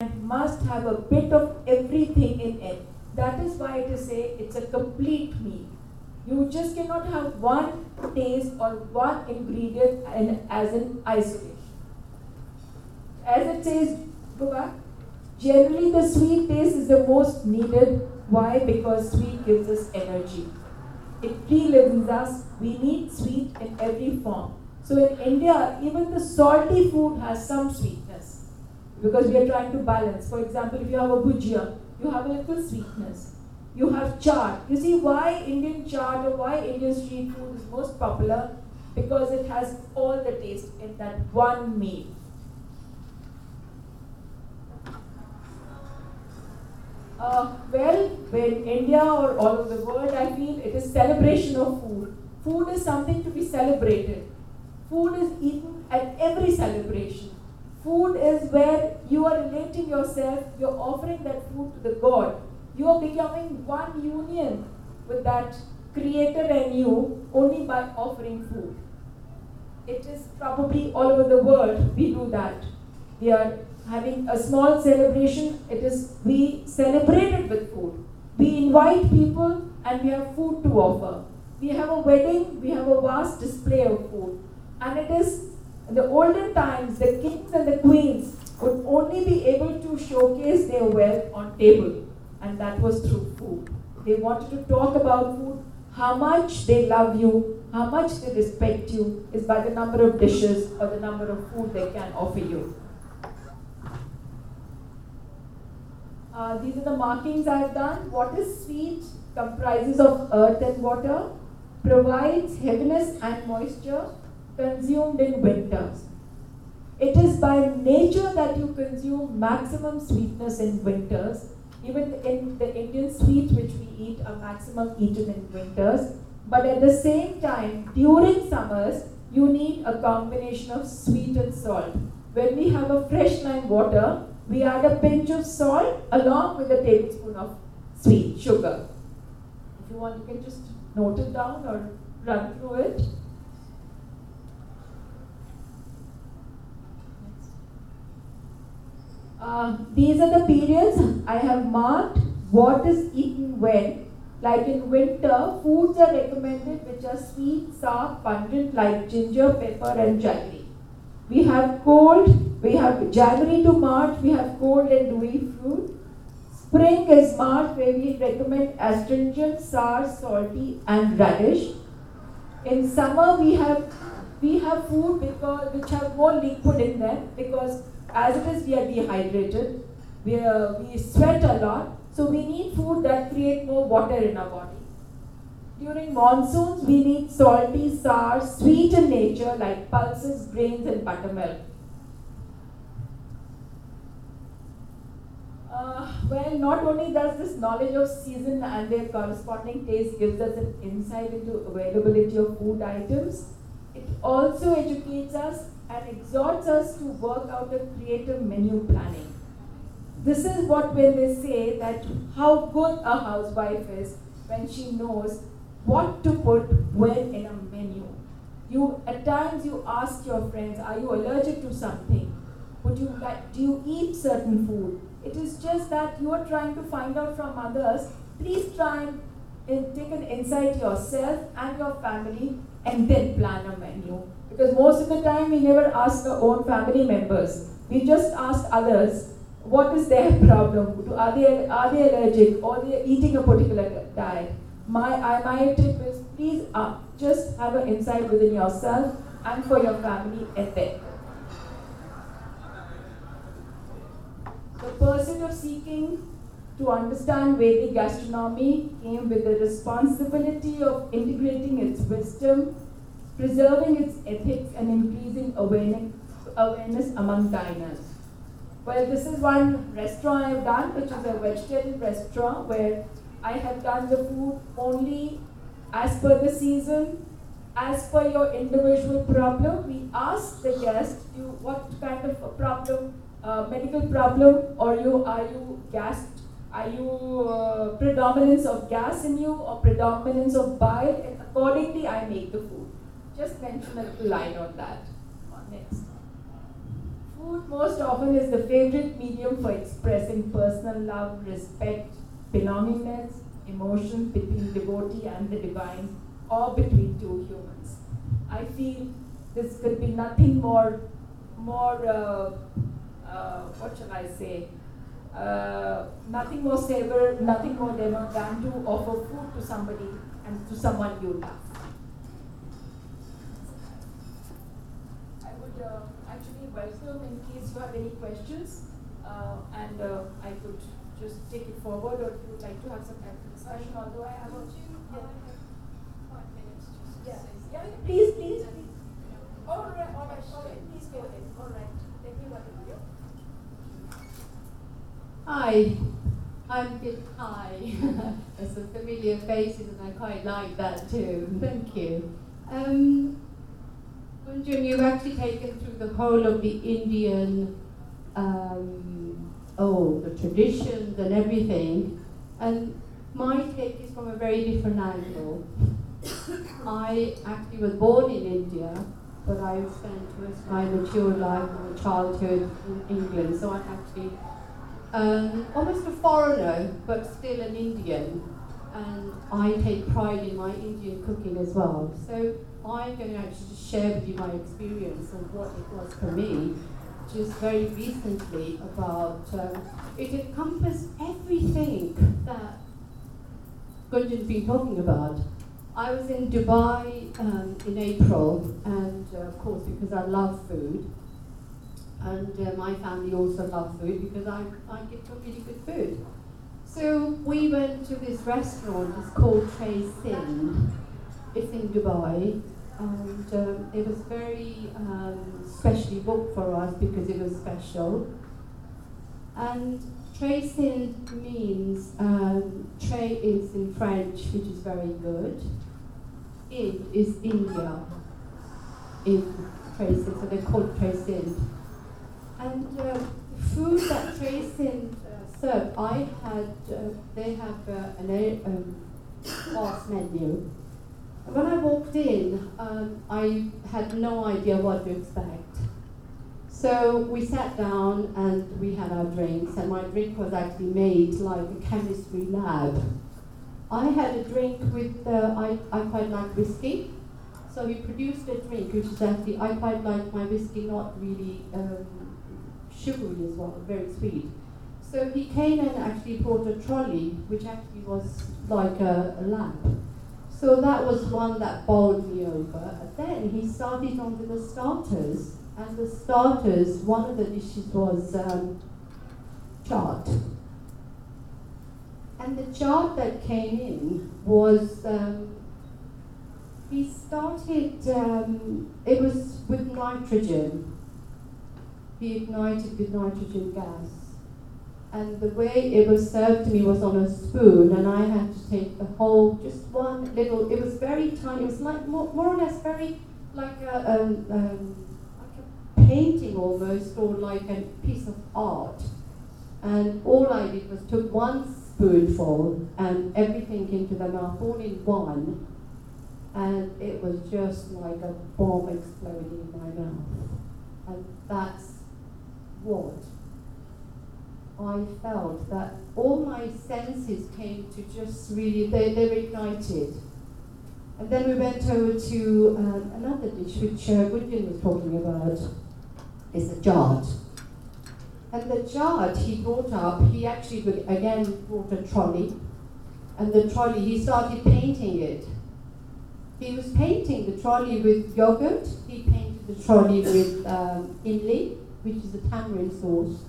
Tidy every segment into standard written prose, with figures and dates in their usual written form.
and must have a bit of everything in it. That is why it is say it's a complete meal. You just cannot have one taste or one ingredient as in isolation. As it says, go back. Generally, the sweet taste is the most needed. Why? Because sweet gives us energy. It relivens us. We need sweet in every form. So in India, even the salty food has some sweetness because we are trying to balance. For example, if you have a bhujia, you have a little sweetness. You have chaat. You see why Indian chaat or why Indian street food is most popular? Because it has all the taste in that one meal. Well, in India or all over the world, I feel it is celebration of food. Food is something to be celebrated. Food is eaten at every celebration. Food is where you are relating yourself, you're offering that food to the God. You are becoming one union with that Creator and you only by offering food. It is probably all over the world we do that. We are having a small celebration, we celebrate it with food. We invite people and we have food to offer. We have a wedding, we have a vast display of food. And it is, in the olden times, the kings and the queens would only be able to showcase their wealth on table. And that was through food. They wanted to talk about food. How much they love you, how much they respect you is by the number of dishes or the number of food they can offer you. These are the markings I've done. What is sweet? Comprises of earth and water, provides heaviness and moisture, consumed in winters. It is by nature that you consume maximum sweetness in winters. Even in the Indian sweets which we eat are maximum eaten in winters. But at the same time, during summers, you need a combination of sweet and salt. When we have a fresh lime water, we add a pinch of salt along with a tablespoon of sweet sugar. If you want, you can just note it down or run through it. These are the periods I have marked what is eaten when. Like in winter, foods are recommended which are sweet, sour, pungent like ginger, pepper and jaggery. We have cold, we have January to March, we have cold and dewy fruit. Spring is March where we recommend astringent, sour, salty and radish. In summer we have food which have more liquid in them because as it is we are dehydrated, we sweat a lot, so we need food that create more water in our body. During monsoons, we need salty, sour, sweet in nature like pulses, grains and buttermilk. Well, not only does this knowledge of season and their corresponding taste gives us an insight into availability of food items, it also educates us and exhorts us to work out a creative menu planning. This is what when they say that how good a housewife is when she knows what to put when in a menu. At times you ask your friends, are you allergic to something? Do you eat certain food? It is just that you are trying to find out from others. Please try and take an insight yourself and your family and then plan a menu. Because most of the time we never ask our own family members. We just ask others what is their problem. Are they allergic or they are eating a particular diet? My tip is please just have an insight within yourself and for your family and then. The pursuit of seeking to understand Vedic gastronomy came with the responsibility of integrating its wisdom, preserving its ethics, and increasing awareness among diners. Well, this is one restaurant I have done, which is a vegetarian restaurant where I have done the food only as per the season, as per your individual problem. We ask the guest, what kind of a problem, medical problem, or are you predominance of gas in you or predominance of bile, and accordingly I make the food. Just mention a little line on that. Next. Food most often is the favorite medium for expressing personal love, respect, belongingness, emotion between devotee and the divine, or between two humans. I feel this could be nothing more, what shall I say? Nothing more savor, nothing more than to offer food to somebody and to someone you love. I would actually welcome in case you have any questions, and I could just take it forward, or if you would like to have some kind of discussion, although I have a... I have 5 minutes just to say something. Yeah, please. All right, please go ahead. All right, let me welcome you. Hi, I'm Bit Hi. There's some familiar faces and I quite like that too. Thank you. Gunjan, you've actually taken through the whole of the Indian, the traditions and everything. And my take is from a very different angle. I actually was born in India, but I spent most of my mature life, my childhood in England. So I'm actually almost a foreigner, but still an Indian, and I take pride in my Indian cooking as well. So I'm going to actually just share with you my experience of what it was for me, just very recently about, it encompassed everything that Gunjan's been talking about. I was in Dubai in April, and of course because I love food, and my family also loves food because I get some really good food. So we went to this restaurant, it's called Tray Sin. It's in Dubai, and it was very specially booked for us because it was special. And Tray Sin means, tray is in French, which is very good. In is India, in Tray Sin, so they're called Tray Sin. And food that Tray Sin served, they have an vast menu. When I walked in, I had no idea what to expect. So we sat down and we had our drinks, and my drink was actually made like a chemistry lab. I had a drink with, I quite like whiskey. So he produced a drink, which is actually, I quite like my whiskey not really sugary as well, very sweet. So he came and actually brought a trolley, which actually was like a lamp. So that was one that bowled me over. And then he started on with the starters. And the starters, one of the dishes was chaat. And the chaat that came in was, he started, it was with nitrogen. He ignited with nitrogen gas. And the way it was served to me was on a spoon, and I had to take the whole, just one little, it was very tiny, it was like more or less very like a painting almost, or like a piece of art. And all I did was took one spoonful and everything into the mouth, all in one, and it was just like a bomb exploding in my mouth. And that's what I felt, that all my senses came to just really, they were ignited. And then we went over to another dish which Gunjan was talking about, is a chaat. And the chaat he brought up, he actually again brought a trolley, and the trolley, he started painting it. He was painting the trolley with yogurt, he painted the trolley with imli, which is a tamarind sauce.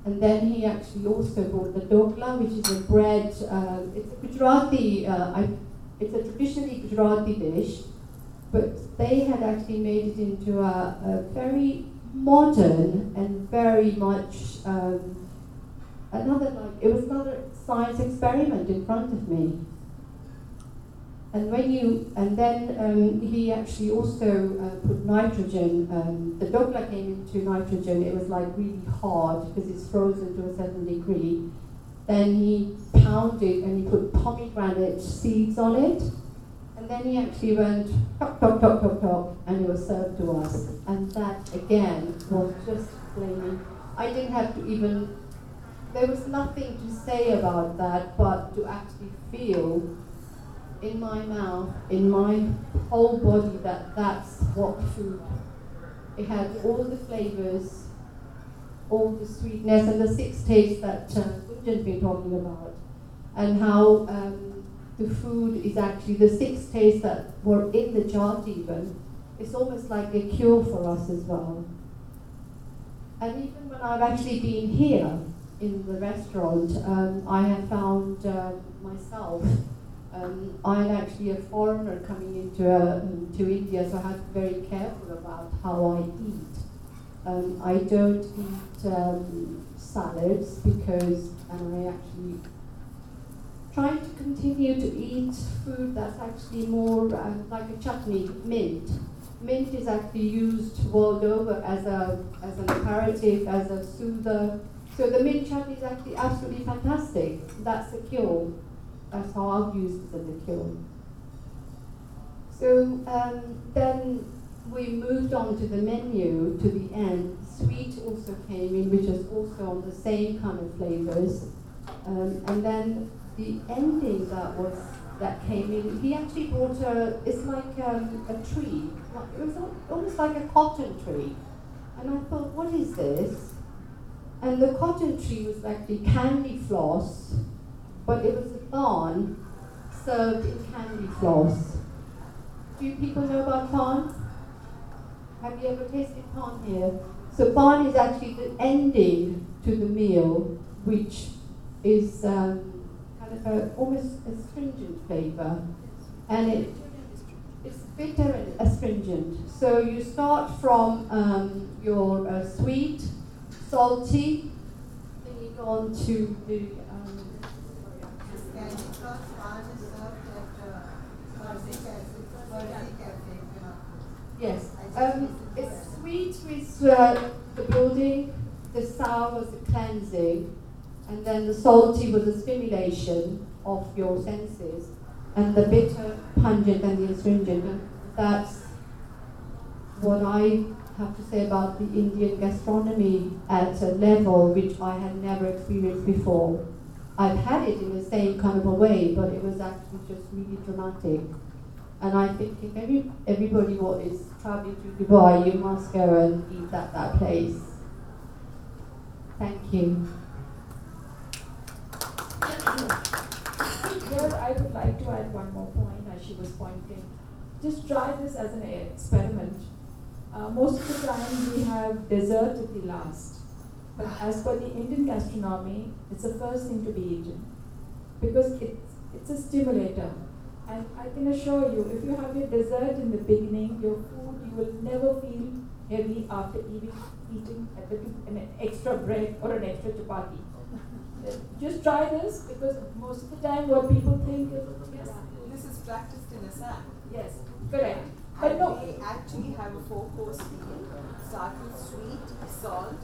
And then he actually also brought the dokla, which is a bread, it's a Gujarati, it's a traditionally Gujarati dish, but they had actually made it into a very modern and very much it was another science experiment in front of me. And then he actually also put nitrogen. The dokla came into nitrogen. It was like really hard because it's frozen to a certain degree. Then he pounded and he put pomegranate seeds on it. And then he actually went tock, tock, tock, tock, tock, and it was served to us. And that again was just explaining. I didn't have to even, there was nothing to say about that, but to actually feel in my mouth, in my whole body, that that's what food. It had all the flavors, all the sweetness, and the six tastes that Gunjan's been talking about, and how the food is actually the six tastes that were in the chart even. It's almost like a cure for us as well. And even when I've actually been here in the restaurant, I have found myself, I'm actually a foreigner coming into to India, so I have to be very careful about how I eat. I don't eat salads because, and I actually try to continue to eat food that's actually more like a chutney, mint. Mint is actually used world over as an aperitif, as a soother. So the mint chutney is actually absolutely fantastic. That's a cure. That's how I've used it as a cure. So then we moved on to the menu to the end. Sweet also came in, which is also on the same kind of flavors. And then the ending that came in, he actually brought it's like a tree. It was almost like a cotton tree. And I thought, what is this? And the cotton tree was actually candy floss, but it was a bun served in candy floss. Do you people know about bun? Have you ever tasted bun here? So bun is actually the ending to the meal, which is kind of almost astringent flavor, and it's bitter and astringent. So you start from your sweet, salty, then you go on to the yes. It's sweet with the building, the sour was the cleansing, and then the salty was the stimulation of your senses, and the bitter, pungent, and the astringent. And that's what I have to say about the Indian gastronomy at a level which I had never experienced before. I've had it in the same kind of a way, but it was actually just really dramatic. And I think if everybody is traveling to Dubai, you must go and eat at that place. Thank you. Here I would like to add one more point as she was pointing. Just try this as an experiment. Most of the time we have dessert at the last. But as per the Indian gastronomy, it's the first thing to be eaten. Because it's a stimulator. And I can assure you, if you have your dessert in the beginning, your food, you will never feel heavy after eating an extra bread or an extra chapati. Just try this, because most of the time what people think is, yes, this is practiced in Assam. yes, correct. But But no, we actually have a 4-course meal. Start with sweet, salt,